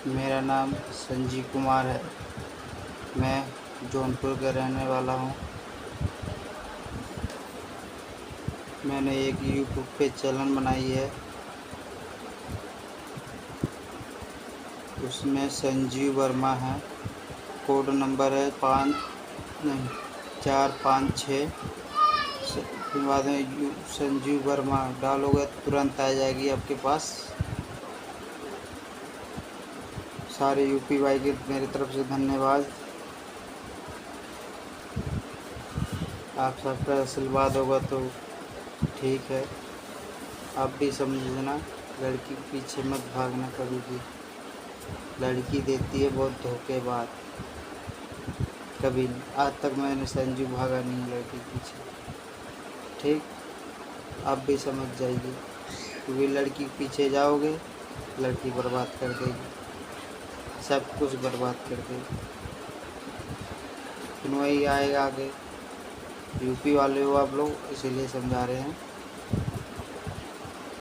मेरा नाम संजीव कुमार है। मैं जौनपुर का रहने वाला हूँ। मैंने एक यूट्यूब पे चैनल बनाई है, उसमें संजीव वर्मा है। कोड नंबर है 456। फिर बाद में संजीव वर्मा डालोगे तो तुरंत आ जाएगी आपके पास। सारे यूपी भाई के मेरी तरफ से धन्यवाद। आप सबका आशीर्वाद होगा तो ठीक है। आप भी समझना, लड़की के पीछे मत भागना कभी भी। लड़की देती है बहुत धोखेबाज। कभी नहीं, आज तक मैंने संजू भागा नहीं लड़की के पीछे। ठीक, आप भी समझ जाइए, क्योंकि लड़की के पीछे जाओगे लड़की बर्बाद कर देगी, सब कुछ बर्बाद कर देगी। फिर वही आएगा आगे। यूपी वाले हो आप लोग, इसीलिए समझा रहे हैं।